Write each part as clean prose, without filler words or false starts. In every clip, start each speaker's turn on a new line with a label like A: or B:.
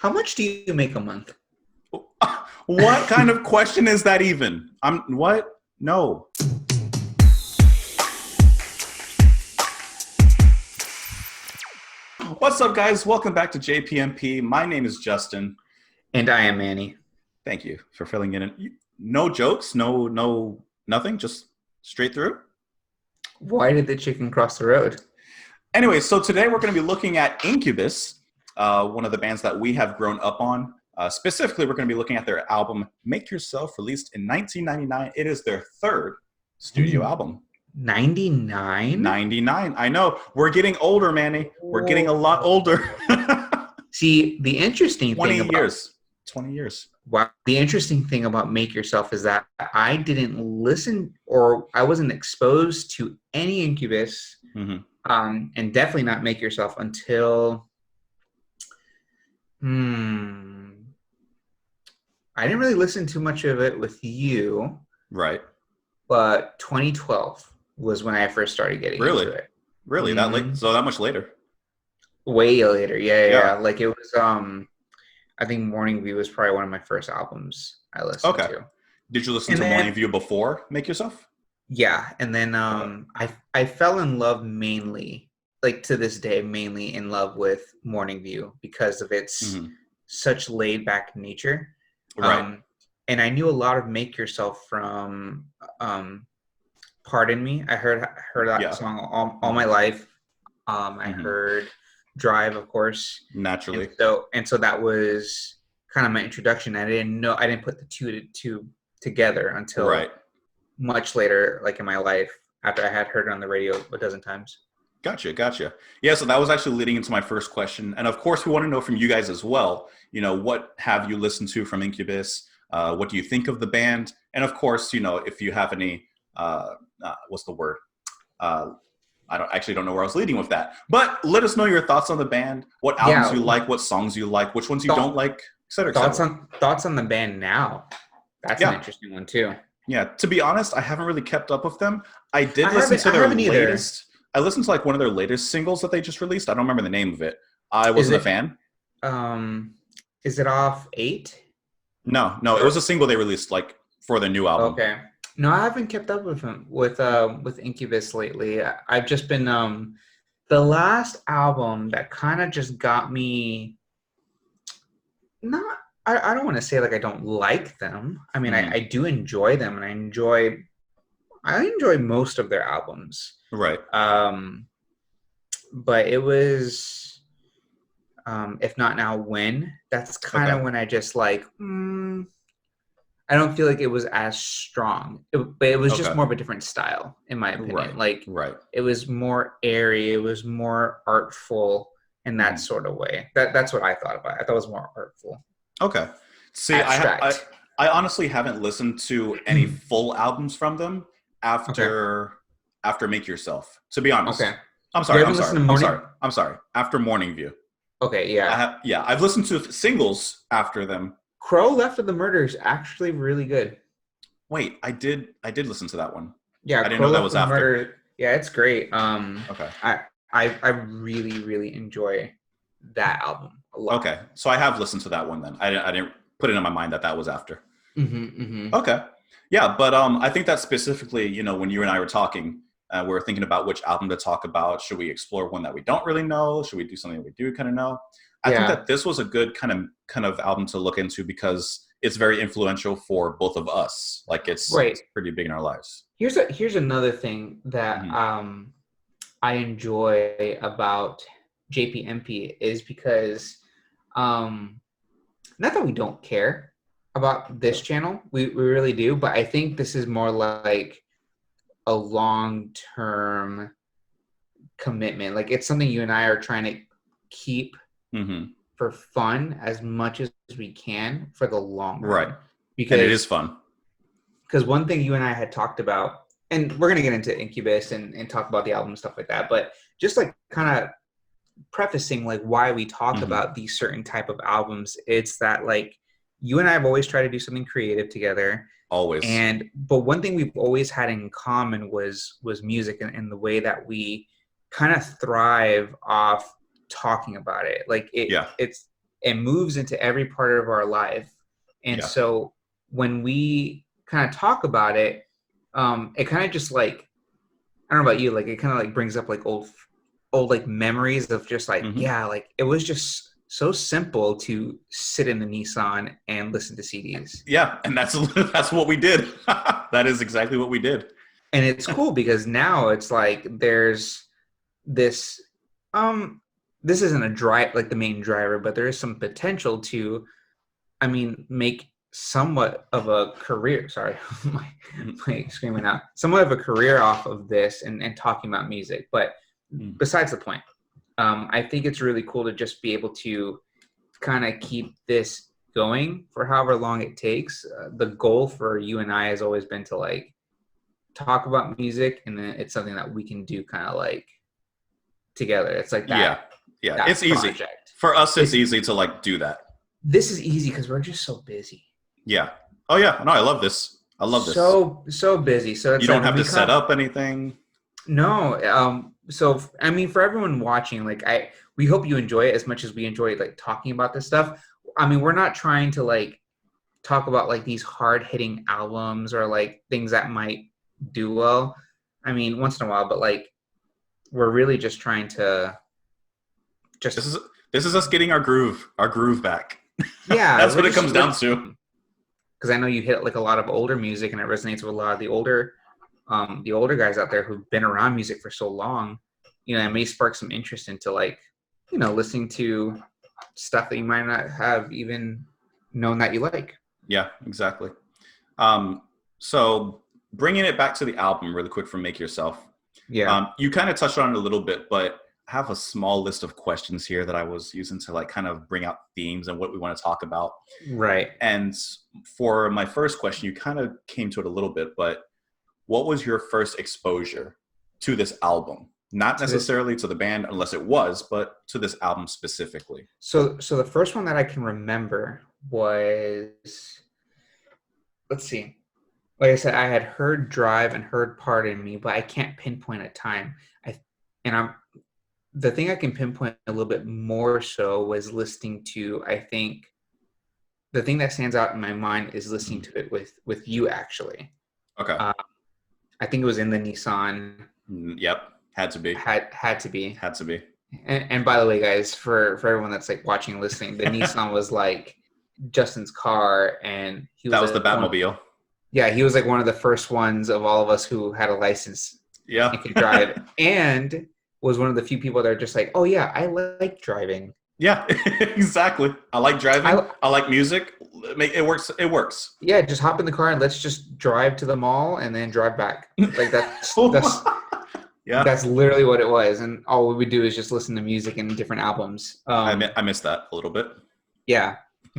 A: How much do you make a month?
B: What kind of question is that even? What? No. What's up, guys? Welcome back to JPMP. My name is Justin.
A: And I am Manny.
B: Thank you for filling in. No jokes, nothing, just straight through.
A: Why did the chicken cross the road?
B: Anyway, so today we're going to be looking at Incubus, one of the bands that we have grown up on. Specifically, we're going to be looking at their album, Make Yourself, released in 1999. It is their third studio album.
A: 99?
B: 99. I know. We're getting older, Manny. We're getting a lot older.
A: See, the interesting thing about...
B: 20 years.
A: Wow. The interesting thing about Make Yourself is that I didn't listen or I wasn't exposed to any Incubus and definitely not Make Yourself until... I didn't really listen to much of it with you.
B: Right.
A: But 2012 was when I first started getting into it.
B: Really? That late? So that much later?
A: Way later. Yeah. Like it was, I think Morning View was probably one of my first albums I listened to.
B: Did you listen to Morning View before Make Yourself?
A: Yeah. And then I fell in love mainly, like to this day, mainly in love with Morning View because of its such laid back nature.
B: Right.
A: And I knew a lot of Make Yourself from Pardon Me. I heard that song all my life. I heard Drive, of course.
B: Naturally.
A: And so that was kind of my introduction. I didn't put the two together until much later, like in my life, after I had heard it on the radio a dozen times.
B: Gotcha. Yeah, so that was actually leading into my first question. And of course, we want to know from you guys as well, what have you listened to from Incubus? What do you think of the band? And of course, if you have any, what's the word? I don't know where I was leading with that. But let us know your thoughts on the band, what albums you like, what songs you like, which ones you don't like, et cetera, et cetera.
A: Thoughts on the band now. That's an interesting one too.
B: Yeah, to be honest, I haven't really kept up with them. I listen to their latest. I listened to one of their latest singles that they just released. I don't remember the name of it. I wasn't a fan.
A: Is it off 8?
B: No, it was a single they released for the new album.
A: Okay. No, I haven't kept up with them with Incubus lately. I've just been the last album that kind of just got me. I don't want to say I don't like them. I mean, I do enjoy them, and I enjoy most of their albums.
B: Right.
A: But it was, If Not Now, When. That's kind of when I just I don't feel like it was as strong. But it was just more of a different style, in my opinion.
B: Right.
A: It was more airy. It was more artful in that sort of way. That's what I thought about it. I thought it was more artful.
B: Okay. See, I honestly haven't listened to any full albums from them after Make Yourself, to be honest.
A: Okay.
B: I'm sorry. After Morning View.
A: Okay, yeah.
B: I've listened to singles after them.
A: Crow Left of the Murder is actually really good.
B: Wait, I did listen to that one.
A: Yeah,
B: I didn't know that was after.
A: Murder, yeah, it's great.
B: Okay.
A: I really, really enjoy that album a lot.
B: Okay, so I have listened to that one then. I didn't put it in my mind that was after. Okay. Yeah, but I think that specifically, when you and I were talking, we were thinking about which album to talk about. Should we explore one that we don't really know? Should we do something that we do kind of know? I think that this was a good kind of album to look into because it's very influential for both of us. It's pretty big in our lives.
A: Here's another thing that I enjoy about JPMP is because not that we don't care about this channel, we really do, but I think this is more like a long-term commitment. It's something you and I are trying to keep for fun as much as we can for the long run.
B: Right. Because it is fun.
A: Because one thing you and I had talked about, and we're going to get into Incubus and talk about the album and stuff like that, but just kind of prefacing why we talk about these certain type of albums, it's that you and I have always tried to do something creative together.
B: Always.
A: But one thing we've always had in common was music and the way that we kind of thrive off talking about it. it moves into every part of our life. And so when we kind of talk about it, it kind of just like, I don't know about you, like it kind of like brings up like old like memories of just like, yeah, like it was just so simple to sit in the Nissan and listen to CDs.
B: Yeah, and that's what we did. That is exactly what we did.
A: And it's cool because now it's like there's this this isn't a drive like the main driver, but there is some potential to, I mean, make somewhat of a career. Sorry, my screaming out. Somewhat of a career off of this and talking about music. But besides the point, I think it's really cool to just be able to kind of keep this going for however long it takes. The goal for you and I has always been to like talk about music, and then it's something that we can do kind of like together. It's like that.
B: Yeah.
A: That
B: it's
A: project.
B: Easy for us. It's easy to like do that.
A: This is easy because we're just so busy.
B: Yeah. Oh yeah. No, I love this. I love this.
A: So busy. So it's
B: you don't have to set up anything.
A: No. So I mean, for everyone watching, like we hope you enjoy it as much as we enjoy like talking about this stuff. I mean, we're not trying to like talk about like these hard hitting albums or like things that might do well. I mean, once in a while, but like we're really just trying to just
B: this is us getting our groove back.
A: Yeah,
B: that's what it comes down to.
A: Because I know you hit like a lot of older music, and it resonates with a lot of the older guys out there who've been around music for so long. You know, it may spark some interest into like, you know, listening to stuff that you might not have even known that you like.
B: Yeah, exactly. So bringing it back to the album really quick from Make Yourself.
A: Yeah.
B: You kind of touched on it a little bit, but I have a small list of questions here that I was using to like kind of bring out themes and what we want to talk about.
A: Right.
B: And for my first question, you kind of came to it a little bit, but what was your first exposure to this album? Not necessarily to the band, unless it was, but to this album specifically.
A: So the first one that I can remember was, let's see. Like I said, I had heard Drive and heard Pardon Me, but I can't pinpoint a time. The thing I can pinpoint a little bit more so was listening to, I think, the thing that stands out in my mind is listening to it with you, actually.
B: Okay.
A: I think it was in the Nissan.
B: Yep. Had to be.
A: Had to be.
B: Had to be.
A: And by the way, guys, for everyone that's like watching and listening, the Nissan was like Justin's car, and
B: that was the Batmobile.
A: Yeah, he was like one of the first ones of all of us who had a license.
B: Yeah.
A: And could drive. And was one of the few people that are just like, oh yeah, I like driving.
B: Yeah, exactly. I like driving. I like music. It works. It works.
A: Yeah, just hop in the car and let's just drive to the mall and then drive back. Like that's
B: yeah.
A: That's literally what it was. And all we would do is just listen to music and different albums.
B: I missed that a little bit.
A: Yeah.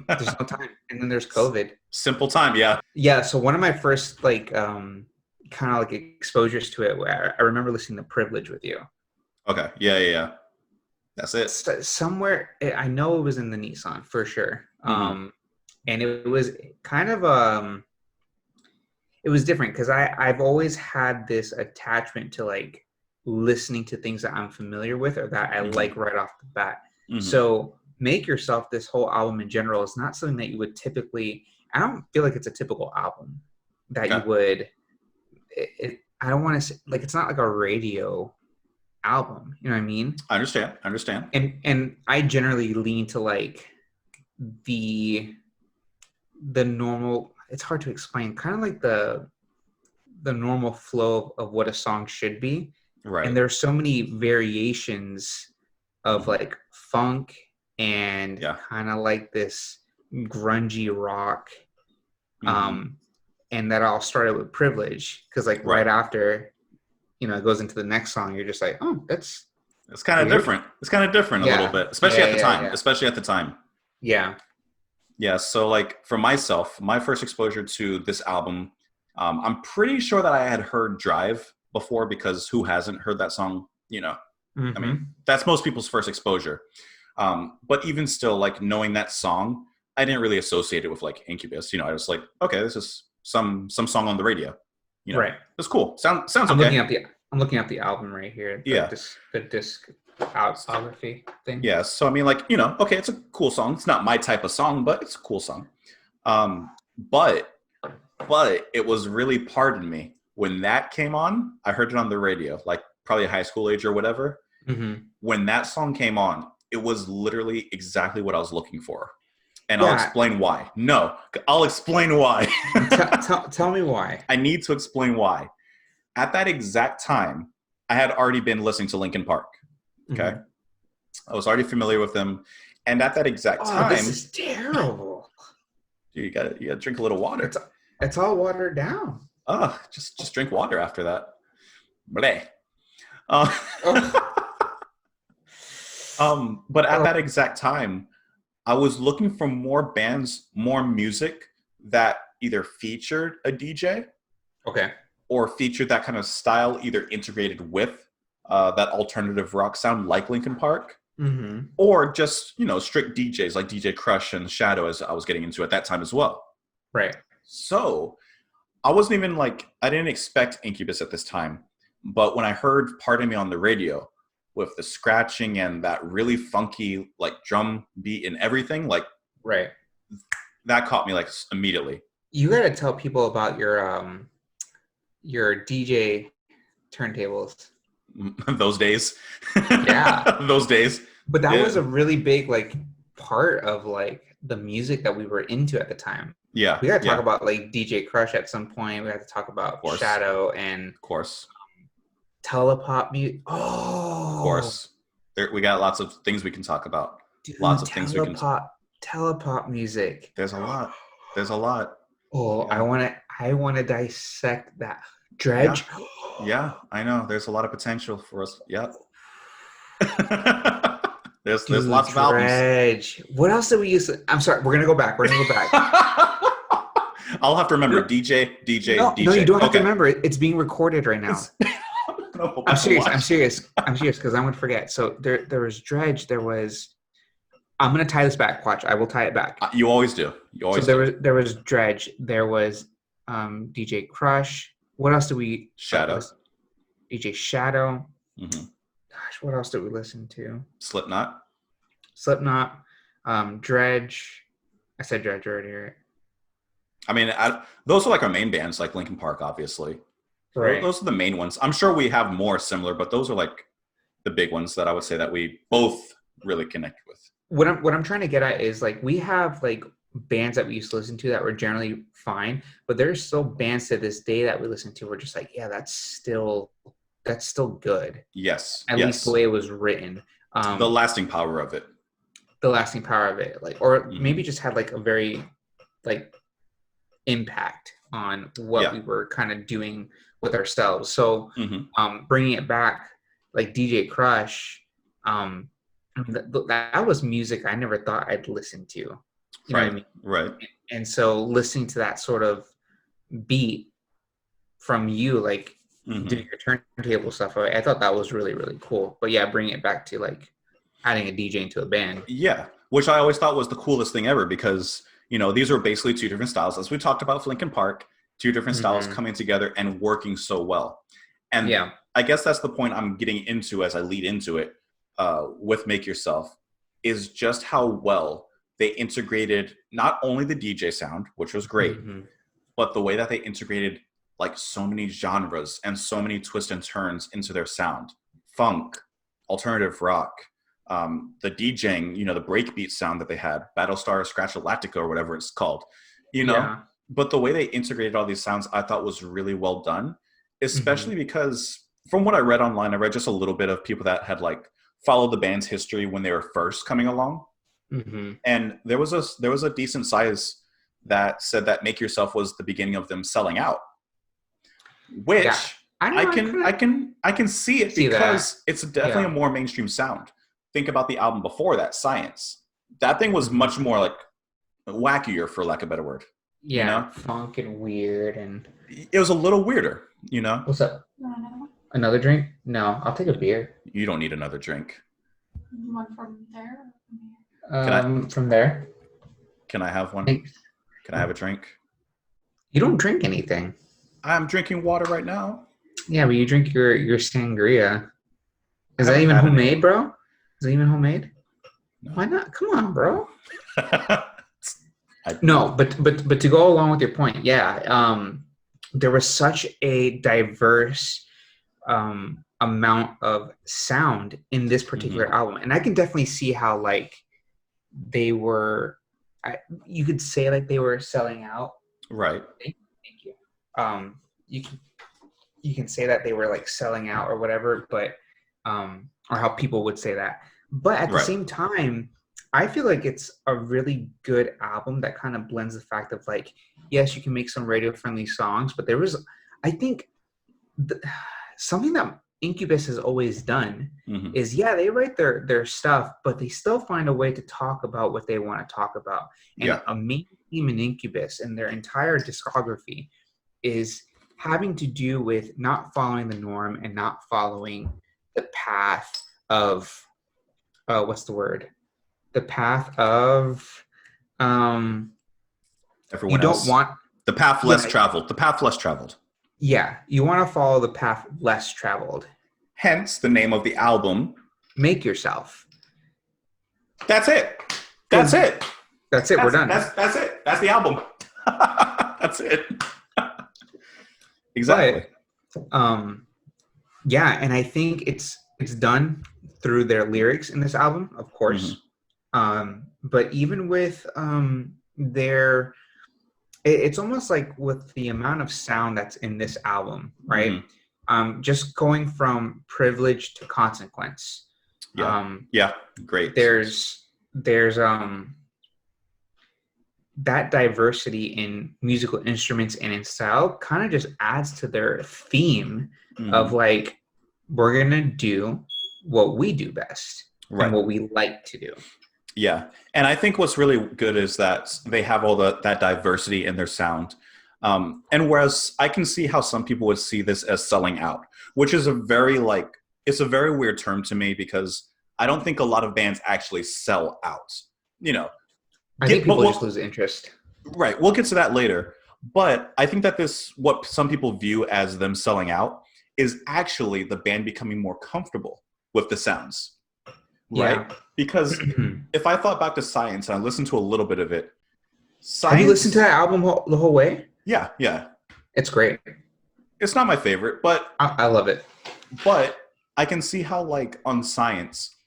A: There's no time. And then there's COVID.
B: Simple time, yeah.
A: Yeah, so one of my first like kind of like exposures to it, where I remember listening to Privilege with you.
B: Okay. Yeah. That's it.
A: Somewhere, I know it was in the Nissan for sure.
B: Mm-hmm.
A: And it was kind of it was different because I've always had this attachment to like listening to things that I'm familiar with or that I like right off the bat. Mm-hmm. So Make Yourself, this whole album in general, is not something that you would typically, I don't feel like it's a typical album that you would, I don't want to say, like, it's not like a radio album, you know what I mean?
B: I understand.
A: And I generally lean to like the normal, it's hard to explain, kind of like the normal flow of what a song should be.
B: Right.
A: And there's so many variations of like funk and kind of like this grungy rock. And that all started with Privilege, because like right after, you know, it goes into the next song, you're just like, oh, it's
B: kind of different. It's kind of different a little bit, especially at the time. Especially at the time.
A: Yeah.
B: Yeah. So like for myself, my first exposure to this album, I'm pretty sure that I had heard Drive before, because who hasn't heard that song? You know, I mean, that's most people's first exposure. But even still, like knowing that song, I didn't really associate it with like Incubus. You know, I was like, okay, this is some song on the radio. You know,
A: right?
B: It's cool. Sounds
A: I'm
B: okay.
A: I'm looking at the album right here. The disc Autobiography thing.
B: Yeah. So, I mean, like, okay, it's a cool song. It's not my type of song, but it's a cool song. But it was really, pardon me, when that came on, I heard it on the radio, like probably high school age or whatever.
A: Mm-hmm.
B: When that song came on, it was literally exactly what I was looking for. And
A: Yeah.
B: I'll explain why. No, I'll explain why.
A: Tell me why.
B: I need to explain why. At that exact time, I had already been listening to Linkin Park. Okay. Mm-hmm. I was already familiar with them. And at that exact time.
A: This is terrible.
B: Dude, you gotta drink a little water.
A: It's all watered down.
B: Oh, just drink water after that. Bleh. But at that exact time, I was looking for more bands, more music that either featured a DJ,
A: okay,
B: or featured that kind of style, either integrated with that alternative rock sound like Linkin Park,
A: mm-hmm.
B: or just strict DJs like DJ Crush and Shadow, as I was getting into at that time as well.
A: Right.
B: So I wasn't even I didn't expect Incubus at this time, but when I heard "Pardon Me" on the radio, with the scratching and that really funky drum beat and everything,
A: right,
B: that caught me immediately.
A: You gotta tell people about your DJ turntables.
B: Those days.
A: Yeah.
B: Those days.
A: But that was a really big part of the music that we were into at the time.
B: Yeah.
A: We gotta talk about DJ Crush at some point. We have to talk about Shadow and
B: of course.
A: Telepop music. Oh,
B: of course. We got lots of things we can talk about.
A: Dude,
B: lots of things we can.
A: Telepop music.
B: There's a lot.
A: Oh, yeah. I wanna dissect that. Dredge.
B: Yeah, I know. There's a lot of potential for us. Yep. There's lots of albums.
A: Dredge. What else did we use? I'm sorry. We're gonna go back.
B: I'll have to remember DJ.
A: No, you don't have to remember it. It's being recorded right now. I'm serious because I'm gonna forget. So there was Dredge. I'm gonna tie this back. Watch, I will tie it back.
B: You always do.
A: There was Dredge. There was DJ Crush. What else did we?
B: Shadow.
A: DJ Shadow.
B: Mm-hmm.
A: Gosh, what else did we listen to?
B: Slipknot.
A: Dredge. I said Dredge earlier.
B: I mean, those are our main bands, like Linkin Park, obviously.
A: Right.
B: Those are the main ones. I'm sure we have more similar, but those are the big ones that I would say that we both really connect with.
A: What I'm trying to get at is we have bands that we used to listen to that were generally fine, but there's still bands to this day that we listen to. We're just yeah, that's still good.
B: Yes.
A: At least the way it was written.
B: The lasting power of it.
A: Or mm-hmm. maybe just had a very impact on what we were kind of doing with ourselves. So
B: mm-hmm.
A: Bringing it back, DJ Crush, that was music I never thought I'd listen to. You know what I mean?
B: Right.
A: And so listening to that sort of beat from you,
B: mm-hmm.
A: doing your turntable stuff, I thought that was really, really cool. But yeah, bringing it back to adding a DJ into a band.
B: Yeah, which I always thought was the coolest thing ever because, these are basically two different styles. As we talked about Linkin Park, two different styles
A: mm-hmm.
B: coming together and working so well. And
A: yeah.
B: I guess that's the point I'm getting into as I lead into it with Make Yourself, is just how well they integrated not only the DJ sound, which was great,
A: mm-hmm.
B: but the way that they integrated so many genres and so many twists and turns into their sound. Funk, alternative rock, the DJing, the breakbeat sound that they had, Battlestar Scratchalactica or whatever it's called,
A: Yeah.
B: But the way they integrated all these sounds, I thought was really well done, especially mm-hmm. because from what I read online, I read just a little bit of people that had followed the band's history when they were first coming along.
A: Mm-hmm.
B: And there was a decent size that said that Make Yourself was the beginning of them selling out, which I can see it because it's definitely a more mainstream sound. Think about the album before that, Science. That thing was much more wackier, for lack of a better word.
A: Yeah, funk and weird, and
B: it was a little weirder.
A: What's up? Another drink? No, I'll take a beer.
B: You don't need another drink.
C: One from there?
A: From there.
B: Can I have one?
A: Thanks.
B: Can I have a drink?
A: You don't drink anything.
B: I'm drinking water right now.
A: Yeah, but you drink your sangria. Is that even homemade, bro? Is it even homemade? No. Why not? Come on, bro. No, but to go along with your point, yeah, there was such a diverse amount of sound in this particular album, and I can definitely see how like they were. You could say like they were selling out,
B: right?
A: Thank you. You can say that they were like selling out or whatever, but or how people would say that. But at the same time, I feel like it's a really good album that kind of blends the fact of like, yes, you can make some radio friendly songs, but there was, I think, something that Incubus has always done is, yeah, they write their stuff, but they still find a way to talk about what they want to talk about. And a main theme in Incubus and their entire discography is having to do with not following the norm and not following the path of, what's the word? The path of
B: everyone
A: you don't
B: else.
A: want
B: the path less traveled. The path less traveled.
A: Yeah, you want to follow the path less traveled.
B: Hence the name of the album.
A: Make Yourself.
B: That's it. That's it.
A: We're done.
B: That's it. That's the album. That's it. Exactly.
A: But, yeah, and I think it's done through their lyrics in this album, of course. But even with their, it's almost like with the amount of sound that's in this album, right? Just going from Privilege to Consequence.
B: Yeah, great.
A: There's that diversity in musical instruments and in style kind of just adds to their theme of like, we're gonna do what we do best and what we like to do.
B: Yeah, and I think what's really good is that they have all that diversity in their sound. And whereas I can see how some people would see this as selling out, which is it's a very weird term to me because I don't think a lot of bands actually sell out. You know,
A: I think people just lose interest.
B: Right. We'll get to that later. But I think that what some people view as them selling out is actually the band becoming more comfortable with the sounds. Right? Yeah. Because if I thought back to Science and I listened to a little bit of it.
A: Have you listened to that album the whole way?
B: Yeah.
A: It's great.
B: It's not my favorite, but
A: I love it.
B: But I can see how like on Science,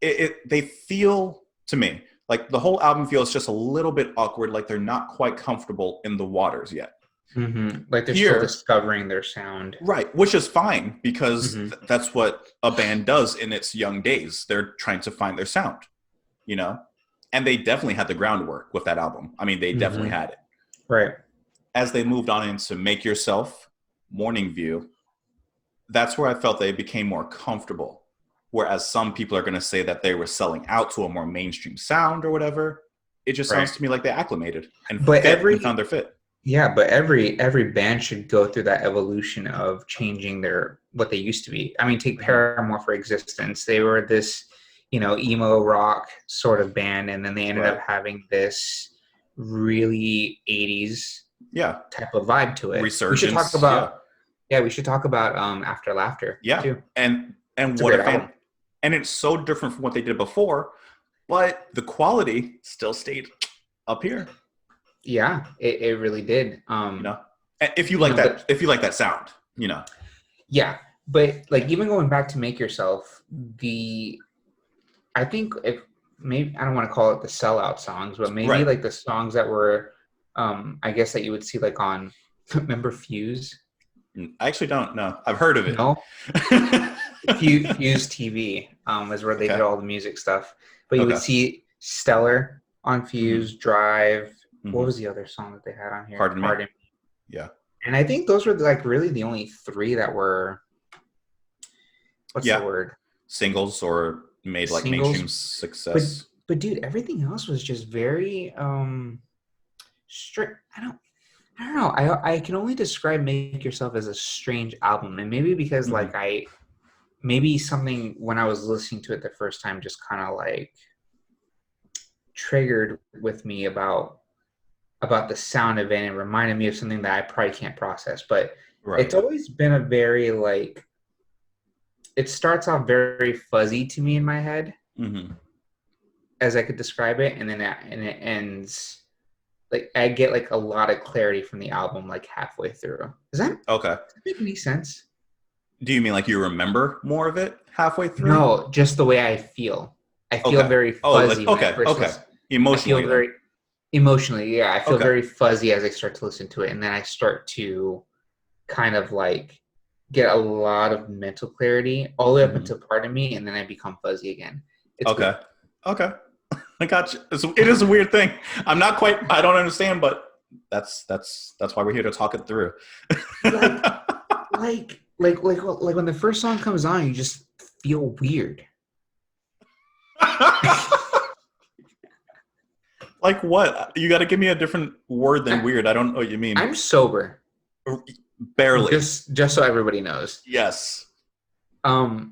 B: they feel to me like the whole album feels just a little bit awkward, like they're not quite comfortable in the waters yet.
A: Like they're still discovering their sound.
B: Right, which is fine because that's what a band does in its young days. They're trying to find their sound, you know? And they definitely had the groundwork with that album. I mean, they definitely had it.
A: Right.
B: As they moved on into Make Yourself, Morning View, that's where I felt they became more comfortable. Whereas some people are going to say that they were selling out to a more mainstream sound or whatever. It just sounds to me like they acclimated and found their fit.
A: Yeah, but every band should go through that evolution of changing what they used to be. I mean, take Paramore for existence. They were this, emo rock sort of band, and then they ended up having this really 80s type of vibe to it.
B: Resurgence.
A: We should talk about we should talk about After Laughter.
B: Yeah,
A: too.
B: And what a band. And it's so different from what they did before, but the quality still stayed up here.
A: Yeah, it really did.
B: If you like if you like that sound,
A: Yeah, but like even going back to Make Yourself, I think maybe I don't want to call it the sellout songs, but maybe like the songs that were, I guess that you would see like on, remember Fuse?
B: I actually don't know. I've heard of it.
A: No. Fuse TV is where they did all the music stuff. But you would see Stellar on Fuse, Drive. What was the other song that they had on here?
B: Pardon Me. Yeah.
A: And I think those were like really the only three that were, what's the word?
B: Singles or made like mainstream success.
A: But dude, everything else was just very strict. I don't know. I can only describe Make Yourself as a strange album, and maybe because like maybe something when I was listening to it the first time just kind of like triggered with me about the sound of it and reminded me of something that I probably can't process. But it's always been a very like it starts off very fuzzy to me in my head, as I could describe it, and then it ends like I get like a lot of clarity from the album like halfway through. Does that make any sense?
B: Do you mean like you remember more of it halfway through?
A: No, just the way I feel. I feel very fuzzy.
B: Emotionally.
A: I feel very emotionally. Yeah, I feel very fuzzy as I start to listen to it, and then I start to kind of like get a lot of mental clarity all the way up into part of me, and then I become fuzzy again. It's weird.
B: Okay. I got you. It is a weird thing. I don't understand, but that's why we're here to talk it through.
A: like when the first song comes on, you just feel weird.
B: Like what? You got to give me a different word than weird. I don't know what you mean.
A: I'm sober.
B: Barely.
A: Just so everybody knows.
B: Yes.
A: No,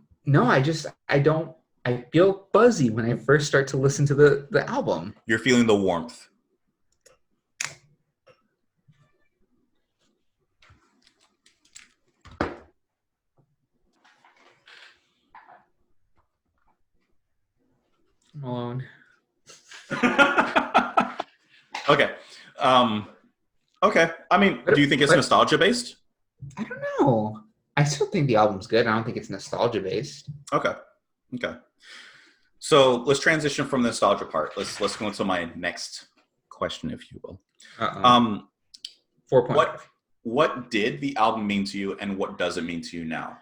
A: I feel fuzzy when I first start to listen to the album.
B: You're feeling the warmth.
A: I'm alone.
B: Okay. Okay. I mean, do you think it's nostalgia based?
A: I don't know. I still think the album's good. I don't think it's nostalgia based.
B: Okay. So let's transition from the nostalgia part. Let's go into my next question, if you will.
A: 4.5.
B: What did the album mean to you, and what does it mean to you now?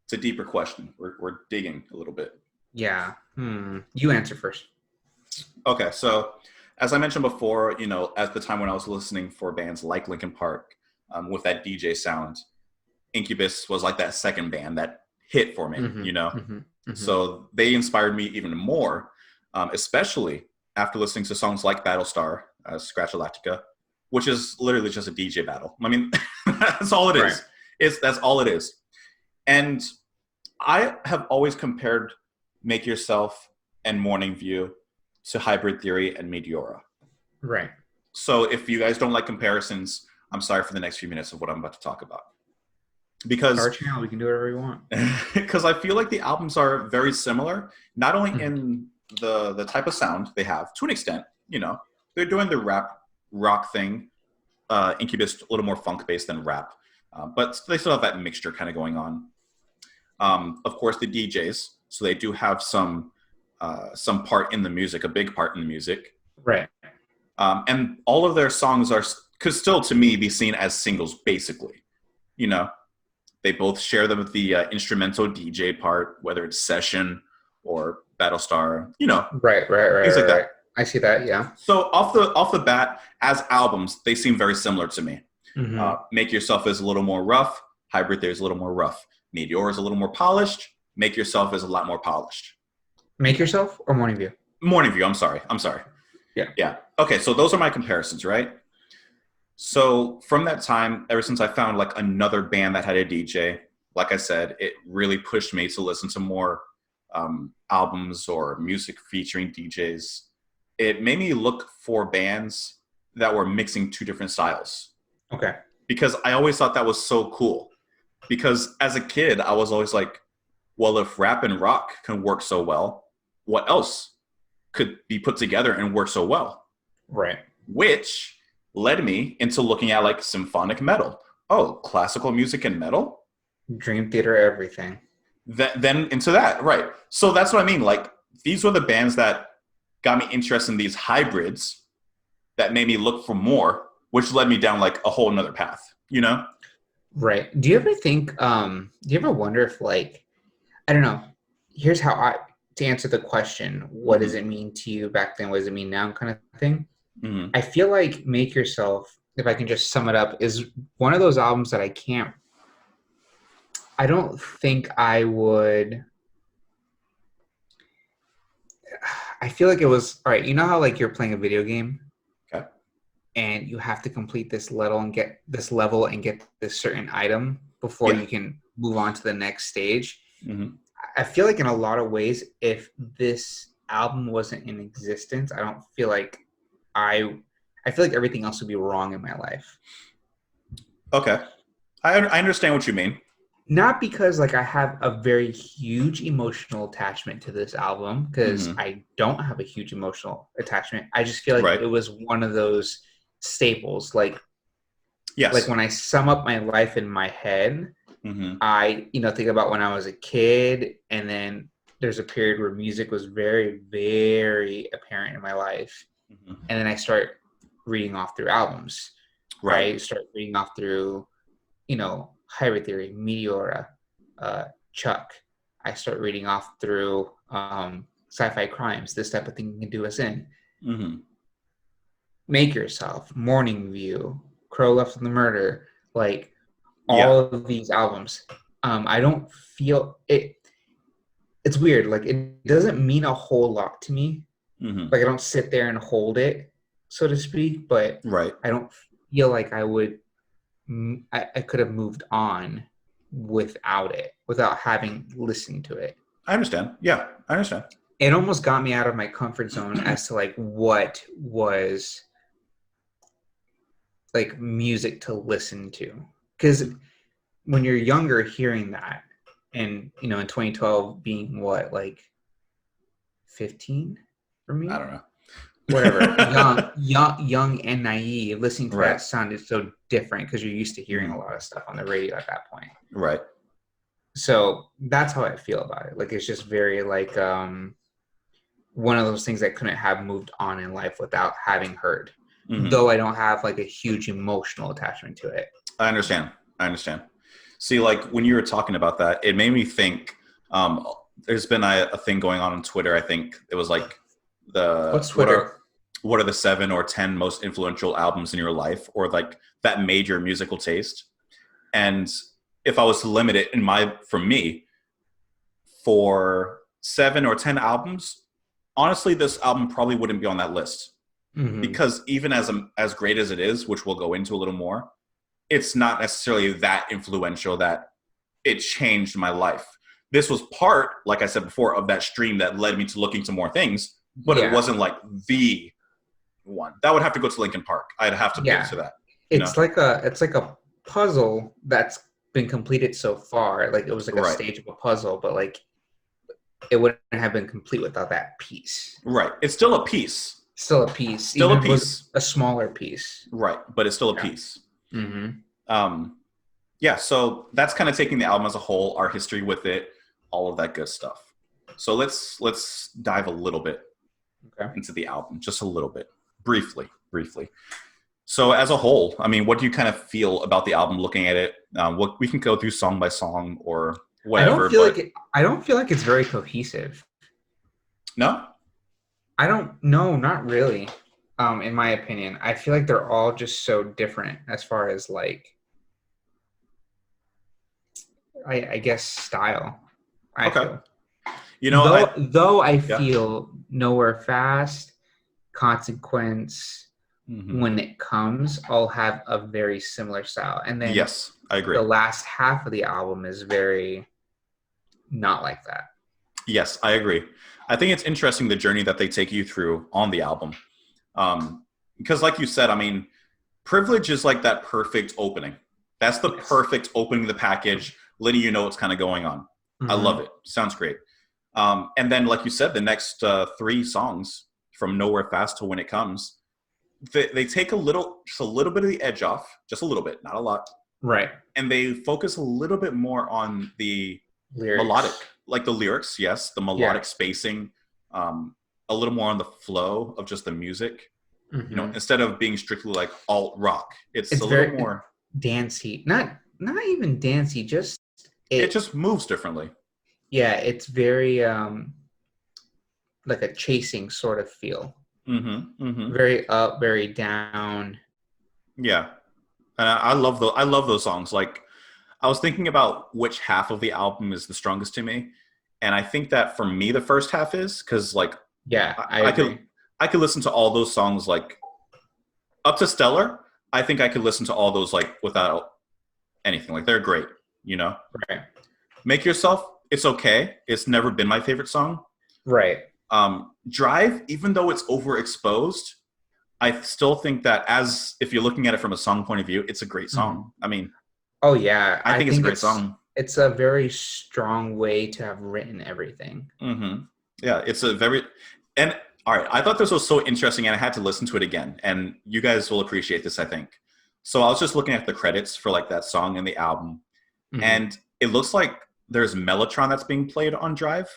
B: It's a deeper question. We're digging a little bit.
A: Yeah. You answer first.
B: Okay. So as I mentioned before, at the time when I was listening for bands like Linkin Park, with that DJ sound, Incubus was like that second band that hit for me, So they inspired me even more, especially after listening to songs like Battlestar, Scratchalactica, which is literally just a DJ battle. I mean, that's all it is.
A: Right.
B: That's all it is. And I have always compared Make Yourself and Morning View to Hybrid Theory and Meteora.
A: Right.
B: So if you guys don't like comparisons, I'm sorry for the next few minutes of what I'm about to talk about. Because
A: our channel, we can do whatever we want.
B: Because I feel like the albums are very similar, not only in the type of sound they have, to an extent, they're doing the rap rock thing. Incubus a little more funk based than rap, but they still have that mixture kind of going on. Of course, the DJs, so they do have some part in the music, a big part in the music,
A: right?
B: And all of their songs could still, to me, be seen as singles, basically. They both share the instrumental DJ part, whether it's Session or Battlestar,
A: Right.
B: Things like that.
A: I see that, yeah.
B: So off the bat, as albums, they seem very similar to me. Make Yourself is a little more rough. Hybrid Theory is a little more rough. Meteor is a little more polished. Make Yourself is a lot more polished.
A: Make Yourself or Morning View?
B: Morning View, I'm sorry. Yeah. Okay, so those are my comparisons, right? So from that time, ever since I found like another band that had a DJ, like I said, it really pushed me to listen to more albums or music featuring DJs. It made me look for bands that were mixing two different styles.
A: Okay.
B: Because I always thought that was so cool. Because as a kid, I was always like, well, if rap and rock can work so well, what else could be put together and work so well?
A: Right.
B: Which led me into looking at like symphonic metal. Oh, classical music and metal?
A: Dream Theater, everything.
B: Then into that, right. So that's what I mean. Like, these were the bands that got me interested in these hybrids that made me look for more, which led me down like a whole nother path,
A: Right. Do you ever think, do you ever wonder if like, I don't know, here's how to answer the question, what does it mean to you back then? What does it mean now kind of thing? I feel like Make Yourself, if I can just sum it up, is one of those albums that I don't think I would. I feel like it was, all right, you know how like you're playing a video game?
B: Okay.
A: And you have to complete this level and get this certain item before you can move on to the next stage. I feel like in a lot of ways, if this album wasn't in existence, I don't feel like I feel like everything else would be wrong in my life.
B: Okay. I understand what you mean.
A: not because like I have a very huge emotional attachment to this album, because I don't have a huge emotional attachment. I just feel like it was one of those staples. Like, like when I sum up my life in my head, I, think about when I was a kid, and then there's a period where music was very, very apparent in my life. And then I start reading off through albums. I start reading off through, Hybrid Theory, Meteora, Chuck. I start reading off through Sci-Fi Crimes. This type of thing can do us in. Make Yourself, Morning View, Crow Left in the Murder, like all of these albums. I don't feel it. It's weird. Like, it doesn't mean a whole lot to me. Like, I don't sit there and hold it, so to speak. But I don't feel like I would. I could have moved on without it, without having listened to it.
B: I understand. Yeah, I understand.
A: It almost got me out of my comfort zone as to like what was like music to listen to, because when you're younger, hearing that, and in 2012 being what, like 15 for me,
B: I don't know,
A: whatever, young and naive, listening to that sounded so different because you're used to hearing a lot of stuff on the radio at that point. So that's how I feel about it. Like, it's just very like one of those things I couldn't have moved on in life without having heard. Though I don't have like a huge emotional attachment to it.
B: I understand. See, like when you were talking about that, it made me think. There's been a thing going on Twitter. I think it was like
A: what's Twitter?
B: What are the 7 or 10 most influential albums in your life, or like that made your musical taste? And if I was to limit it for me, for 7 or 10 albums, honestly, this album probably wouldn't be on that list. Because even as great as it is, which we'll go into a little more, it's not necessarily that influential that it changed my life. This was part, like I said before, of that stream that led me to looking to more things, but it wasn't like the one. That would have to go to Linkin Park. I'd have to get to that.
A: It's like a puzzle that's been completed so far. Like, it was like a stage of a puzzle, but like it wouldn't have been complete without that piece.
B: It's still a piece.
A: Still a piece.
B: Still a piece.
A: A smaller piece.
B: But it's still a piece. So that's kind of taking the album as a whole, our history with it, all of that good stuff. So let's dive a little bit into the album, just a little bit, briefly. So as a whole, I mean, what do you kind of feel about the album looking at it? What we can go through song by song or whatever.
A: I don't feel like it's very cohesive.
B: No?
A: No, not really. In my opinion, I feel like they're all just so different as far as like, I guess, style. I feel. Though I feel Nowhere Fast, Consequence, when it comes, all have a very similar style. And then
B: yes, I agree.
A: The last half of the album is very not like that.
B: Yes, I agree. I think it's interesting the journey that they take you through on the album. Because like you said, I mean, Privilege is like that perfect opening. That's the perfect opening of the package, letting you know what's kind of going on. I love it. Sounds great. And then, like you said, the next 3 songs from Nowhere Fast to When It Comes, they take a little bit of the edge off, just a little bit, not a lot. And they focus a little bit more on the melodic, like the lyrics, yes, the melodic spacing, a little more on the flow of just the music. Instead of being strictly like alt rock, it's a little more
A: dancey. Not even dancey, just
B: it just moves differently.
A: Yeah, it's very like a chasing sort of feel. Very up, very down.
B: Yeah, I love those songs. Like, I was thinking about which half of the album is the strongest to me, and I think that for me the first half is, because like I could listen to all those songs like up to Stellar. I think I could listen to all those like without anything. Like, they're great, Make Yourself, it's okay. It's never been my favorite song. Drive, even though it's overexposed, I still think that if you're looking at it from a song point of view, it's a great song. I mean,
A: oh yeah,
B: I think it's a great song.
A: it's a very strong way to have written everything.
B: Mm-hmm. Yeah, it's a very and all right. I thought this was so interesting, and I had to listen to it again. And you guys will appreciate this, I think. So I was just looking at the credits for like that song and the album, and it looks like there's Mellotron that's being played on Drive,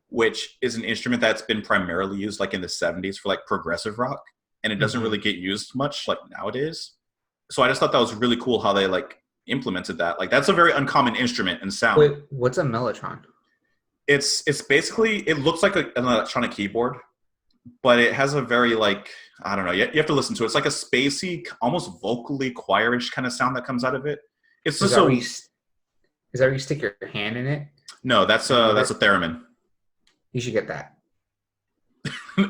B: which is an instrument that's been primarily used like in the 70s for like progressive rock, and it doesn't really get used much like nowadays. So I just thought that was really cool how they like implemented that. Like that's a very uncommon instrument and sound.
A: Wait, what's a Mellotron?
B: It's basically, it looks like an electronic keyboard, but it has a very like, I don't know, you have to listen to it. It's like a spacey, almost vocally choirish kind of sound that comes out of it. It's just so.
A: Is that where you stick your hand in it?
B: No, that's a theremin.
A: You should get that.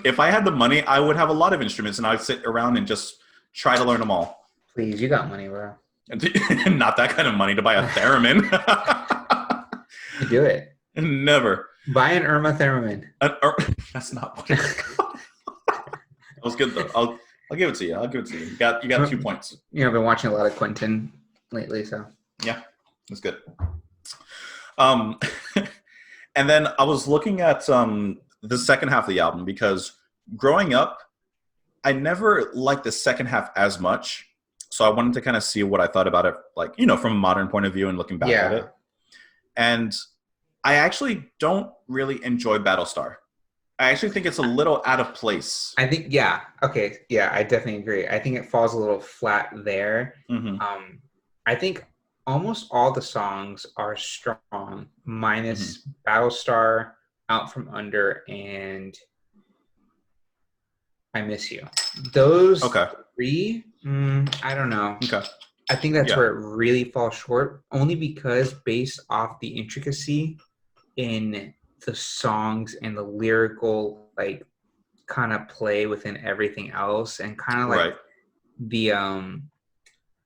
B: If I had the money, I would have a lot of instruments, and I'd sit around and just try to learn them all.
A: Please, you got money, bro.
B: Not that kind of money to buy a theremin.
A: You do it.
B: Never.
A: Buy an Irma theremin.
B: That's not what it's called. That was good though. I'll give it to you. You got 2 points.
A: I've been watching a lot of Quentin lately, so
B: yeah, that's good. And then I was looking at the second half of the album because growing up, I never liked the second half as much. So I wanted to kind of see what I thought about it, like, from a modern point of view and looking back at it. And I actually don't really enjoy Battlestar. I actually think it's a little out of place.
A: I think, I definitely agree. I think it falls a little flat there. I think almost all the songs are strong, minus Battlestar, Out From Under, and I Miss You. Those three, I don't know.
B: Okay.
A: I think that's where it really falls short, only because based off the intricacy in the songs and the lyrical, like, kind of play within everything else, and kind of like the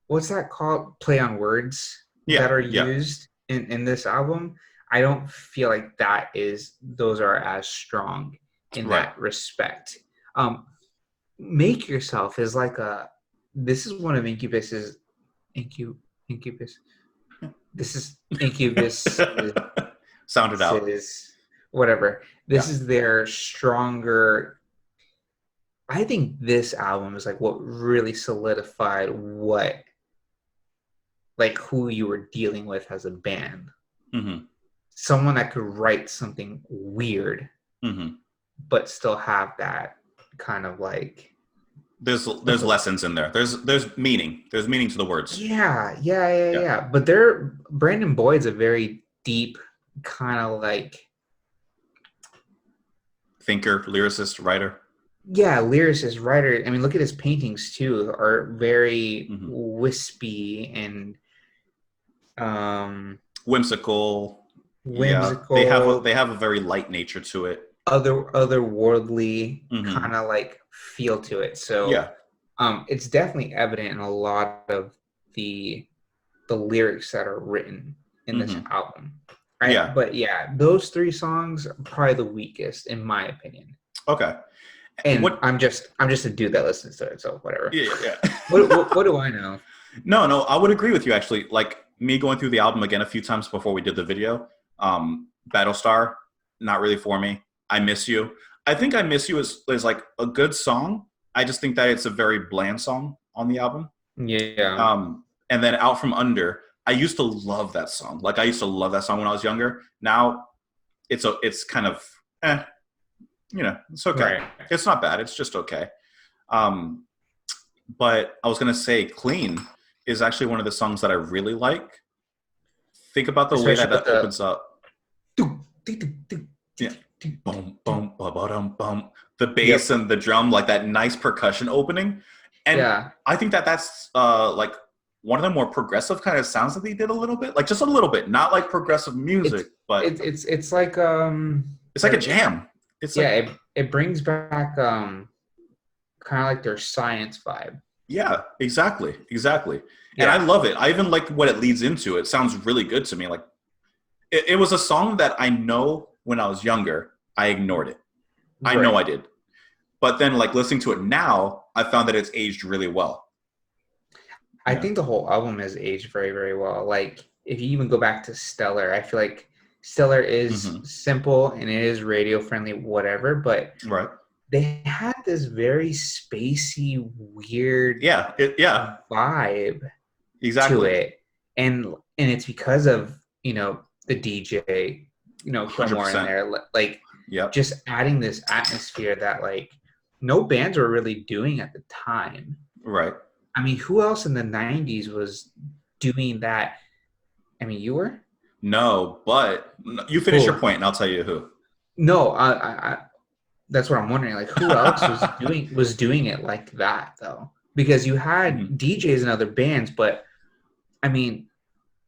A: what's that called? Play on words that are used in this album. I don't feel like those are as strong in that respect. Make Yourself is like this is one of Incubus's Incubus. This is Incubus.
B: Sounded out.
A: Whatever. This is their stronger. I think this album is like what really solidified who you were dealing with as a band. Someone that could write something weird, but still have that kind of like.
B: There's lessons in there. There's meaning. There's meaning to the words.
A: Yeah. But Brandon Boyd's a very deep kind of like
B: thinker, lyricist, writer.
A: Yeah, lyricist, writer. I mean, look at his paintings too. Are very wispy and
B: whimsical. Yeah, they have a very light nature to it.
A: Otherworldly kind of like feel to it. So it's definitely evident in a lot of the lyrics that are written in this album. Right?
B: Yeah.
A: But those three songs are probably the weakest in my opinion.
B: Okay.
A: And I'm just a dude that listens to it, so whatever.
B: Yeah.
A: What do I know?
B: No, I would agree with you actually. Like me going through the album again a few times before we did the video. Battlestar, not really for me. I Miss You. I think I Miss You is like a good song. I just think that it's a very bland song on the album.
A: Yeah.
B: And then Out From Under, I used to love that song. Like I used to love that song when I was younger. Now it's kind of it's okay.
A: Right.
B: It's not bad. It's just okay. But I was gonna say Clean is actually one of the songs that I really like. Think about the way that opens up. Yeah. Boom, boom, ba-ba-dum, bum. The bass and the drum, like that nice percussion opening. And I think that's like one of the more progressive kind of sounds that they did a little bit. Like just a little bit. Not like progressive music, but
A: it's like
B: it's like a jam. It's
A: it brings back kind of like their science vibe.
B: Yeah, exactly. And I love it. I even like what it leads into. It sounds really good to me. Like it was a song that I know when I was younger, I ignored it. I know I did. But then like listening to it now, I found that it's aged really well.
A: I think the whole album has aged very, very well. Like if you even go back to Stellar, I feel like Stellar is simple and it is radio friendly, whatever, but they had this very spacey, weird vibe to it. And it's because of, you know, the DJ, you know, Kilmore in there, like just adding this atmosphere that like no bands were really doing at the time.
B: Right.
A: I mean, who else in the 90s was doing that? I mean, you were?
B: No, but you finish your point and I'll tell you who.
A: No, I that's what I'm wondering. Like, who else was doing it like that though? Because you had DJs and other bands, but I mean,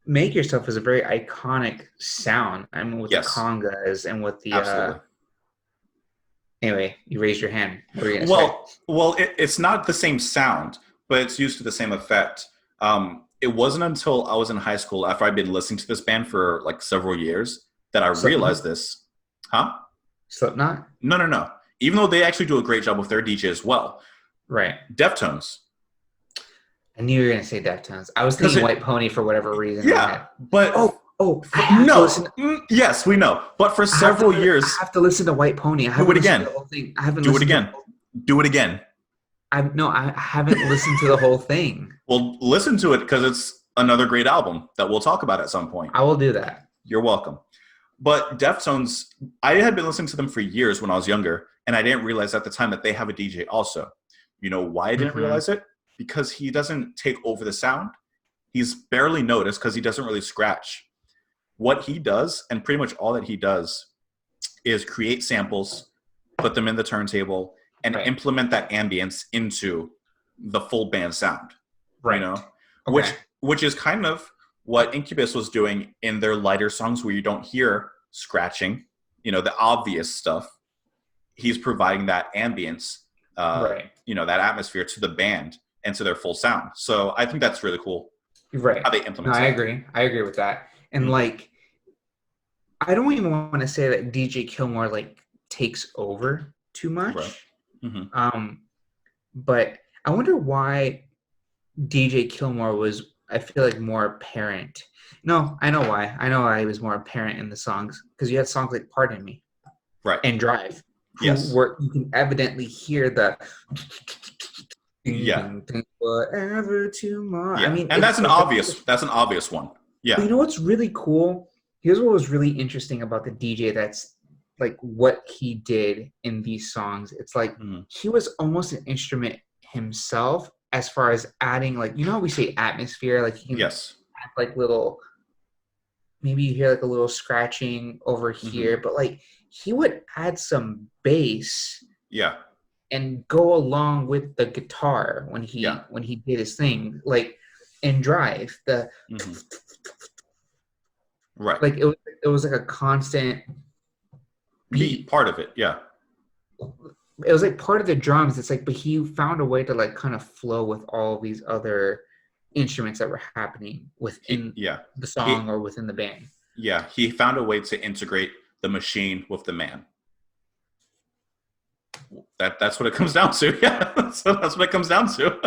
A: Make Yourself is a very iconic sound. I mean, with the congas and with the anyway, you raised your hand. What were you gonna say?
B: Well, it's not the same sound, but it's used to the same effect. It wasn't until I was in high school, after I'd been listening to this band for like several years, that I realized this. Huh?
A: Slipknot?
B: No. Even though they actually do a great job with their DJ as well.
A: Right.
B: Deftones.
A: I knew you were going to say Deftones. I was thinking White Pony for whatever reason.
B: Yeah, but...
A: no.
B: Yes, we know. But for several years...
A: I have to listen to White Pony. I
B: do it again.
A: Do it again.
B: Do it again.
A: I haven't listened to the whole thing.
B: Well, listen to it because it's another great album that we'll talk about at some point.
A: I will do that.
B: You're welcome. But Deftones, I had been listening to them for years when I was younger, and I didn't realize at the time that they have a DJ also. You know why I didn't realize it? Because he doesn't take over the sound. He's barely noticed because he doesn't really scratch. What he does, and pretty much all that he does, is create samples, put them in the turntable, and implement that ambience into the full band sound. Right. You know? Which is kind of what Incubus was doing in their lighter songs where you don't hear scratching, you know, the obvious stuff. He's providing that ambience, you know, that atmosphere to the band and to their full sound. So I think that's really cool.
A: Right.
B: How they implement it.
A: I agree. I agree with that. And like, I don't even want to say that DJ Kilmore like takes over too much. Right. But I wonder why DJ Kilmore was, I feel like, more apparent. No, I know why. I know why he was more apparent in the songs, because you had songs like Pardon Me, and Drive, where you can evidently hear the forever tomorrow. I mean,
B: and that's an obvious one. Yeah.
A: But you know what's really cool? Here's what was really interesting about the DJ that's like what he did in these songs. It's like he was almost an instrument himself, as far as adding, like, you know how we say atmosphere, like you can add like little, maybe you hear like a little scratching over here, but like he would add some bass and go along with the guitar when he did his thing, like in Drive, the like it was like a constant beat
B: part of it.
A: It was like part of the drums. It's like, but he found a way to like kind of flow with all these other instruments that were happening within the song or within the band.
B: Yeah, he found a way to integrate the machine with the man. That's what it comes down to. Yeah, so that's what it comes down to.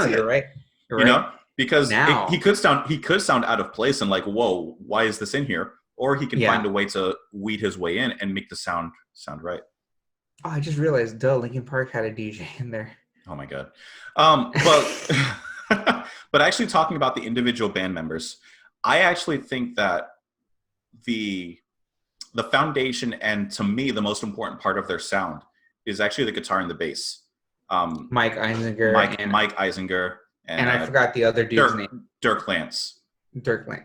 A: You're right.
B: You know, because he could sound out of place and like, whoa, why is this in here? Or he can find a way to weed his way in and make the sound right.
A: Oh, I just realized, Linkin Park had a DJ in there.
B: Oh my god. But actually talking about the individual band members, I actually think that the foundation, and to me the most important part of their sound, is actually the guitar and the bass.
A: Mike Eisinger.
B: Mike Eisinger.
A: And I forgot the other dude's name.
B: Dirk Lance.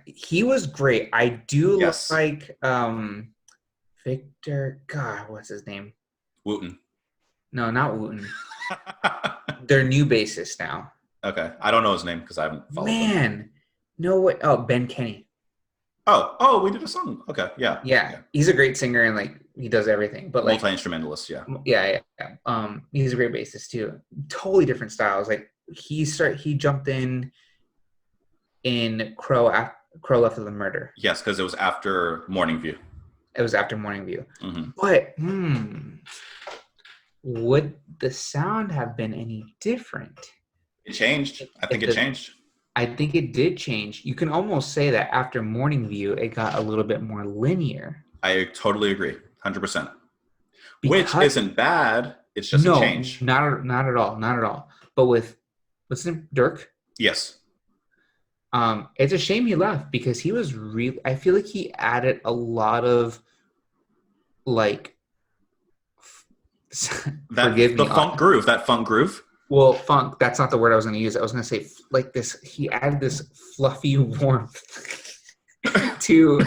A: He was great. I do like Victor. God, what's his name?
B: Wooten.
A: No, not Wooten. Their new bassist now.
B: Okay, I don't know his name because I haven't followed him.
A: No way. Oh, Ben Kenny.
B: Oh, we did a song. Okay, yeah.
A: He's a great singer and like he does everything. But like
B: multi-instrumentalist,
A: yeah. He's a great bassist too. Totally different styles. Like he jumped in Crow After the Murder.
B: Yes, because it was after Morning View.
A: It was after Morning View. But would the sound have been any different?
B: It changed. I think it changed.
A: I think it did change. You can almost say that after Morning View, it got a little bit more linear.
B: I totally agree, 100%. Which
A: Because
B: isn't bad. It's just a change.
A: not at all, not at all. But with what's his name, Dirk?
B: Yes.
A: It's a shame he left because he was really. I feel like he added a lot of like. Forgive me.
B: Funk groove. That funk groove.
A: Well, funk. That's not the word I was going to use. I was going to say like this. He added this fluffy warmth to.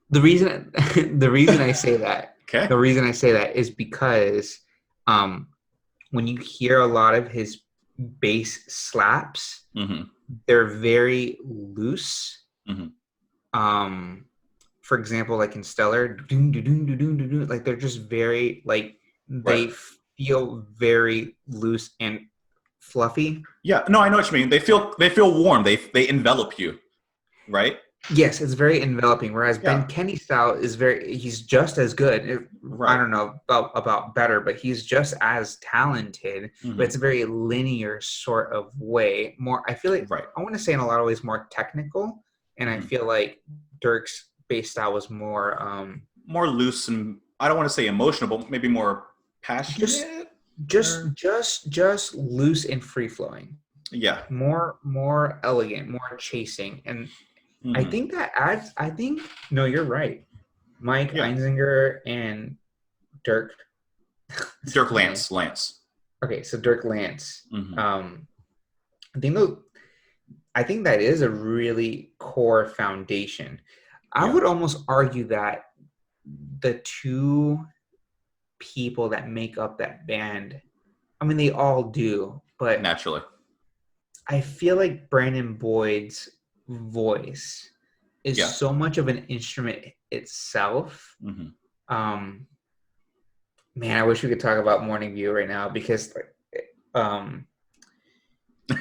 A: The reason I say that.
B: Okay.
A: The reason I say that is because, when you hear a lot of his bass slaps, they're very loose. For example, like in Stellar, like they're just very like they feel very loose and fluffy.
B: Yeah, no, I know what you mean. They feel warm. They envelop you, right?
A: Yes, it's very enveloping. Whereas Ben Kenny's style is he's just as good. I don't know about better, but he's just as talented. But it's a very linear sort of way. More, I feel like I want to say in a lot of ways more technical, and I feel like Dirk's bass style was more
B: loose and I don't want to say emotional, but maybe more passionate.
A: Just loose and free flowing.
B: Yeah,
A: more elegant, more chasing, and I think that adds. I think no, you're right. Mike Einzinger and Dirk
B: Lance.
A: Okay, so Dirk Lance. I think that is a really core foundation. I would almost argue that the two people that make up that band, I mean, they all do, but
B: naturally,
A: I feel like Brandon Boyd's voice is so much of an instrument itself. Man, I wish we could talk about Morning View right now because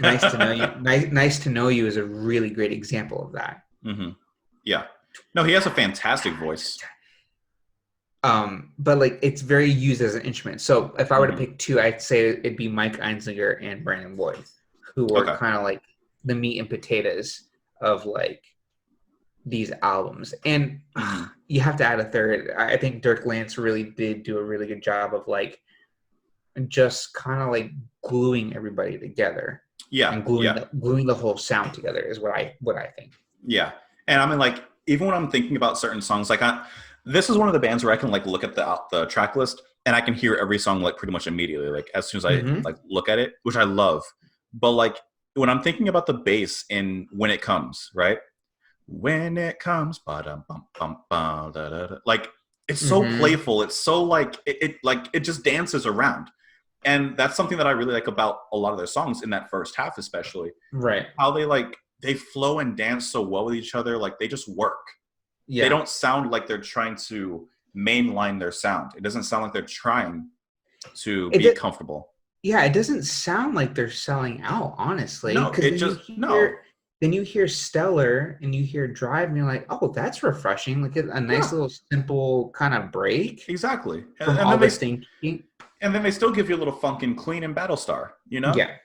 A: Nice to Know You. Nice to Know You is a really great example of that.
B: Yeah. No, he has a fantastic voice.
A: But like it's very used as an instrument. So if I were to pick two, I'd say it'd be Mike Einziger and Brandon Boyd, who were kind of like the meat and potatoes of like these albums. And you have to add a third. I think Dirk Lance really did do a really good job of like just kind of like gluing everybody together.
B: Yeah.
A: And gluing the whole sound together is what I think.
B: Yeah. And I mean, like, even when I'm thinking about certain songs, like this is one of the bands where I can like look at the track list and I can hear every song like pretty much immediately, like as soon as I like look at it, which I love. But like when I'm thinking about the bass in When It Comes, right? When it comes, like it's so playful. It's so like it just dances around. And that's something that I really like about a lot of their songs in that first half, especially.
A: Right.
B: How they flow and dance so well with each other. Like they just work.
A: Yeah.
B: They don't sound like they're trying to mainline their sound. It doesn't sound like they're trying to be comfortable.
A: Yeah, it doesn't sound like they're selling out, honestly.
B: No,
A: Then you hear Stellar and you hear Drive and you're like, oh, that's refreshing. Like a nice little simple kind of break.
B: Exactly.
A: From all this thinking.
B: And then they still give you a little funk and clean and Battlestar, you know?
A: Yeah.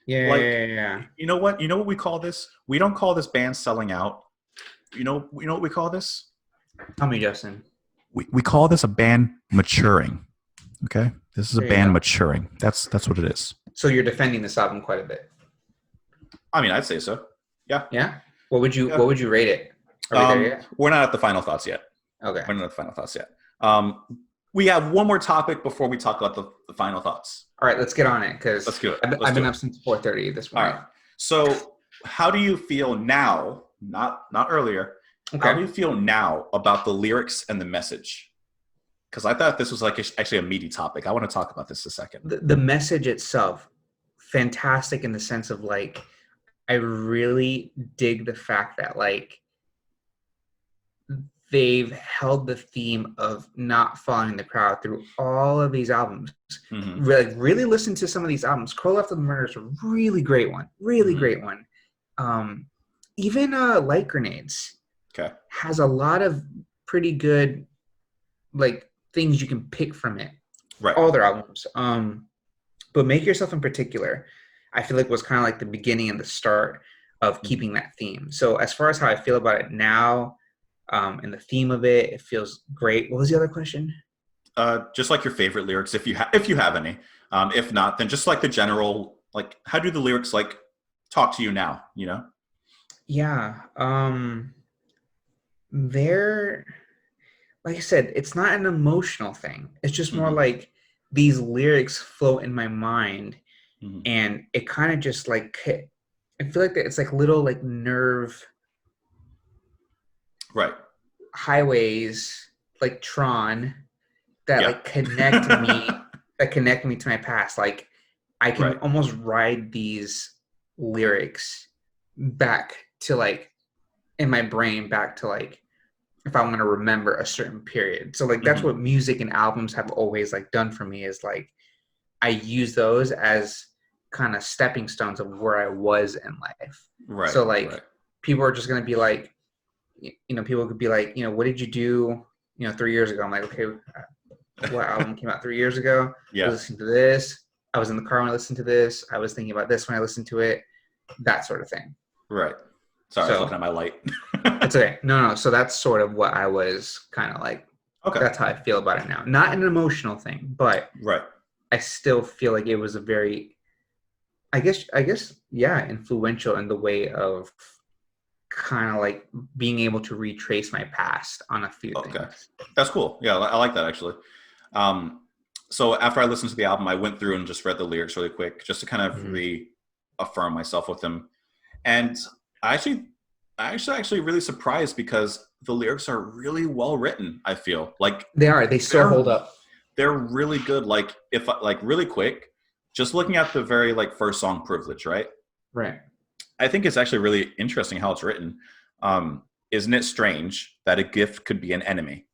A: Yeah.
B: You know what? You know what we call this? We don't call this band selling out. You know what we call this?
A: Tell me, Justin.
B: We call this a band maturing. Okay? This is a band maturing. That's what it is.
A: So you're defending this album quite a bit.
B: I mean, I'd say so. Yeah.
A: Yeah? What would you rate it? Are we there yet?
B: We're not at the final thoughts yet.
A: Okay.
B: We're not at the final thoughts yet. We have one more topic before we talk about the final thoughts.
A: All right, let's get on it because
B: let's do it.
A: I've been up since 4:30 this morning.
B: All right. So, how do you feel now? Not earlier. Okay. How do you feel now about the lyrics and the message? Because I thought this was like actually a meaty topic. I want to talk about this a second.
A: The message itself, fantastic in the sense of like, I really dig the fact that like they've held the theme of not following the crowd through all of these albums. Really listen to some of these albums. Crow Left of the Murder is a really great one. Great one. Even Light Grenades has a lot of pretty good like things you can pick from it.
B: Right.
A: All their albums. But Make Yourself in particular, I feel like was kind of like the beginning and the start of keeping that theme. So as far as how I feel about it now, and the theme of it, it feels great. What was the other question?
B: Just like your favorite lyrics, if you have any. If not, then just like the general, like how do the lyrics like talk to you now? You know?
A: Yeah. They're, like I said, it's not an emotional thing. It's just more like these lyrics float in my mind, and it kind of just like, I feel like it's like little like nerve highways, like Tron, that like connect me to my past. Like I can almost ride these lyrics back to like in my brain, back to like if I want to remember a certain period. So like that's what music and albums have always like done for me, is like I use those as kind of stepping stones of where I was in life. So like people are just going to be like, you know, people could be like, you know, what did you do, you know, 3 years ago? I'm like, okay, what album came out 3 years ago? I was listening to this. I was in the car when I listened to this. I was thinking about this when I listened to it. That sort of thing.
B: Right. Sorry, I was looking at my light.
A: It's okay. No. So that's sort of what I was kind of like. Okay. That's how I feel about it now. Not an emotional thing, but I still feel like it was a very, I guess, influential in the way of kind of like being able to retrace my past on a few things.
B: That's cool. Yeah, I like that actually. So after I listened to the album, I went through and just read the lyrics really quick, just to kind of reaffirm myself with them. And I actually really surprised, because the lyrics are really well written. I feel like
A: they still hold up.
B: They're really good. Like if like really quick, just looking at the very like first song, Privilege, right? I think it's actually really interesting how it's written. Isn't it strange that a gift could be an enemy?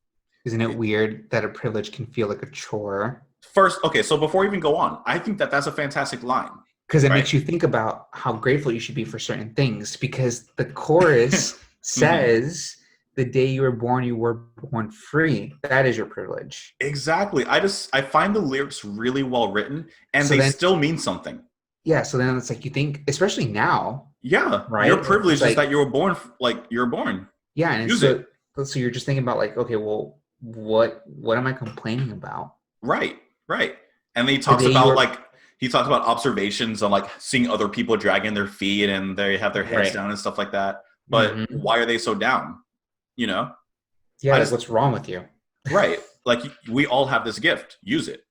A: Isn't it weird that a privilege can feel like a chore?
B: First, okay, so before we even go on, I think that that's a fantastic line.
A: Because it makes you think about how grateful you should be for certain things. Because the chorus says, the day you were born free. That is your privilege.
B: Exactly. I find the lyrics really well written, and so they still mean something.
A: Yeah, so then it's like you think, especially now.
B: Yeah, right. Your privilege is that you were born, like you're born.
A: Yeah, and so you're just thinking about like, okay, well, what am I complaining about?
B: Right. And he talks about observations on like seeing other people dragging their feet and they have their heads down and stuff like that. But why are they so down? You know?
A: Yeah, like, what's wrong with you?
B: Right. Like we all have this gift. Use it.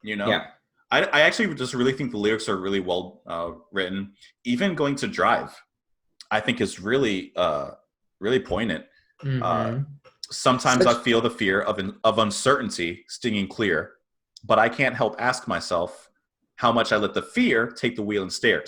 B: You know? Yeah. I actually just really think the lyrics are really well written. Even Going to Drive, I think is really really poignant. Sometimes I feel the fear of uncertainty stinging clear, but I can't help ask myself how much I let the fear take the wheel and steer.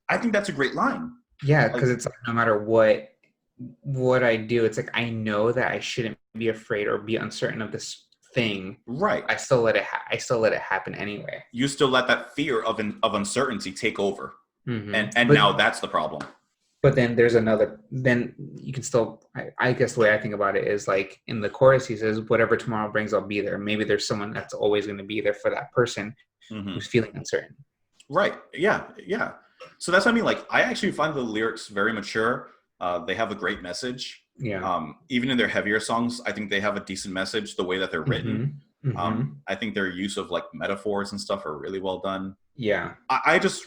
B: I think that's a great line.
A: Yeah, because it's like, no matter what I do, it's like I know that I shouldn't be afraid or be uncertain of this thing.
B: Right.
A: I still let it happen anyway.
B: You still let that fear of uncertainty take over, and now that's the problem.
A: But then there's then you can still, I guess the way I think about it is like in the chorus, he says, whatever tomorrow brings, I'll be there. Maybe there's someone that's always going to be there for that person who's feeling uncertain.
B: Right. Yeah. So that's what I mean. Like, I actually find the lyrics very mature. They have a great message.
A: Yeah.
B: Even in their heavier songs, I think they have a decent message, the way that they're written. I think their use of like metaphors and stuff are really well done.
A: Yeah.
B: I was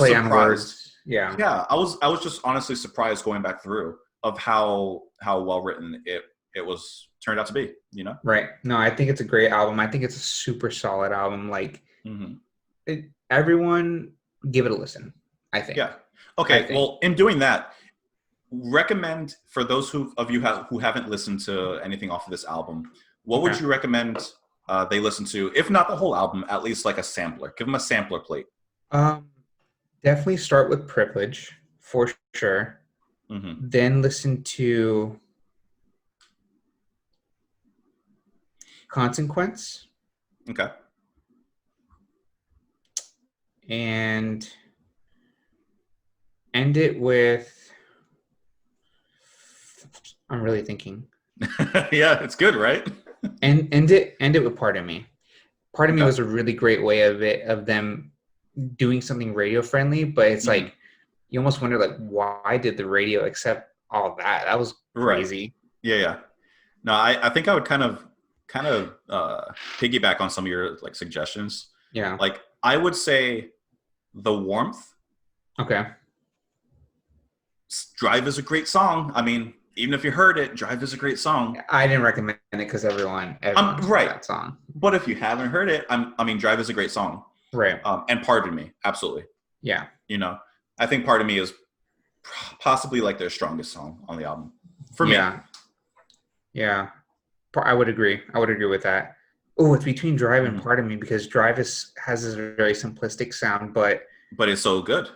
B: surprised.
A: Yeah.
B: I was just honestly surprised going back through of how well written it was turned out to be, you know?
A: Right. No, I think it's a great album. I think it's a super solid album. Like everyone give it a listen, I think.
B: Yeah. Okay. Well, in doing that, recommend for those of you who haven't listened to anything off of this album, what would you recommend they listen to? If not the whole album, at least like a sampler. Give them a sampler plate.
A: Definitely start with Privilege for sure. Then listen to Consequence.
B: Okay.
A: And end it with, I'm really thinking.
B: Yeah, it's good, right?
A: And end it with Part of Me. Part of Me was a really great way of them doing something radio friendly, but it's like you almost wonder like why did the radio accept all that? That was crazy.
B: Right. Yeah. No, I think I would kind of piggyback on some of your like suggestions.
A: Yeah.
B: Like I would say The Warmth.
A: Okay.
B: Drive is a great song. I mean, even if you heard it, Drive is a great song.
A: I didn't recommend it because everyone
B: right.
A: that song.
B: But if you haven't heard it, I mean, Drive is a great song.
A: Right.
B: And Pardon Me, absolutely.
A: Yeah.
B: You know, I think Pardon Me is possibly like their strongest song on the album for me.
A: Yeah. I would agree. I would agree with that. Oh, it's between Drive and Pardon Me because Drive has this very simplistic sound, but
B: it's so good.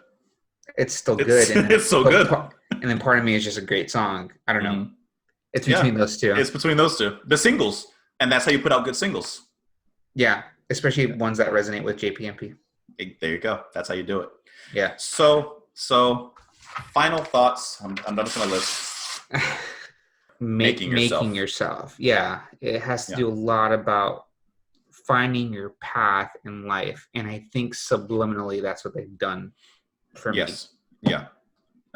A: It's still good. And
B: it's so good.
A: And then Pardon Me is just a great song. I don't know. It's between those two.
B: It's between those two. The singles. And that's how you put out good singles.
A: Yeah. Especially ones that resonate with JPMP.
B: There you go. That's how you do it.
A: Yeah.
B: So final thoughts. I'm done with my list.
A: Making yourself. Yeah. It has to do a lot about finding your path in life. And I think subliminally that's what they've done for me.
B: Yes. Yeah.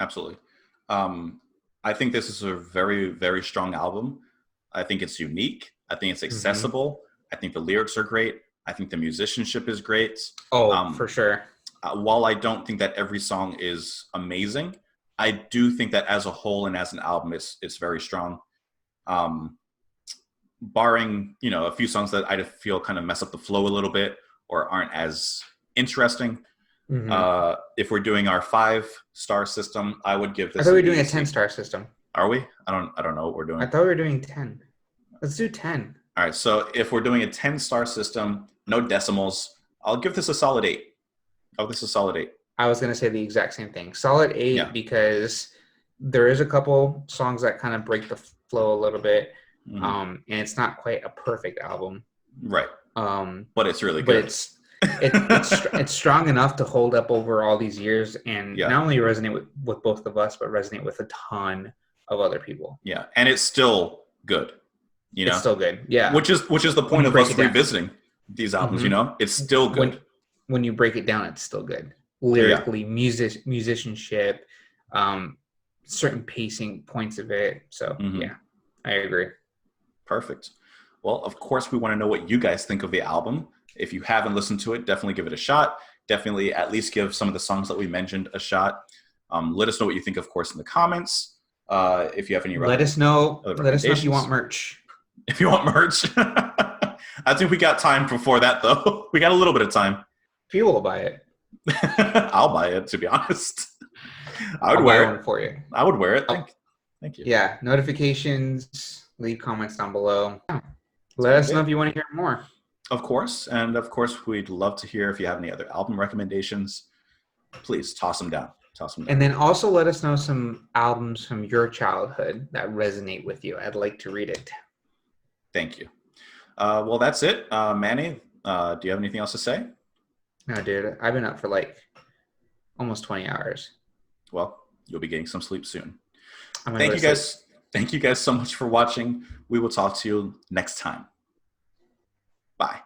B: Absolutely. I think this is a very, very strong album. I think it's unique. I think it's accessible. I think the lyrics are great. I think the musicianship is great.
A: Oh, for sure.
B: While I don't think that every song is amazing, I do think that as a whole and as an album, it's very strong. Barring, a few songs that I feel kind of mess up the flow a little bit or aren't as interesting. If we're doing our 5-star system, I would give this.
A: I thought we were doing a 10-star system.
B: Are we? I don't know what we're doing.
A: I thought we were doing 10. Let's do 10.
B: All right. So if we're doing a 10-star system, no decimals, I'll give this a solid 8. Oh, this is a solid 8.
A: I was going to say the exact same thing. Solid 8 because there is a couple songs that kind of break the flow a little bit. And it's not quite a perfect album.
B: Right. But it's really good.
A: But it's strong enough to hold up over all these years and not only resonate with both of us, but resonate with a ton of other people.
B: Yeah. And it's still good.
A: It's still good. Yeah.
B: Which is the point of us revisiting these albums, It's still good.
A: When you break it down, it's still good. Lyrically, musicianship, certain pacing points of it. So yeah, I agree.
B: Perfect. Well, of course, we want to know what you guys think of the album. If you haven't listened to it, definitely give it a shot. Definitely at least give some of the songs that we mentioned a shot. Let us know what you think, of course, in the comments. If you have any
A: let us know if you want merch.
B: If you want merch. I think we got time before that, though. We got a little bit of time.
A: People will buy it.
B: I'll buy it, to be honest.
A: I'll wear one for you.
B: I would wear it. Thank you.
A: Yeah. Notifications. Leave comments down below. Let us know if you want to hear more.
B: Of course. And of course, we'd love to hear if you have any other album recommendations. Please toss them down.
A: And then also let us know some albums from your childhood that resonate with you. I'd like to read it.
B: Thank you. Well, that's it. Manny, do you have anything else to say?
A: No, dude. I've been up for like almost 20 hours.
B: Well, you'll be getting some sleep soon.
A: Thank you guys.
B: Thank you guys so much for watching. We will talk to you next time. Bye.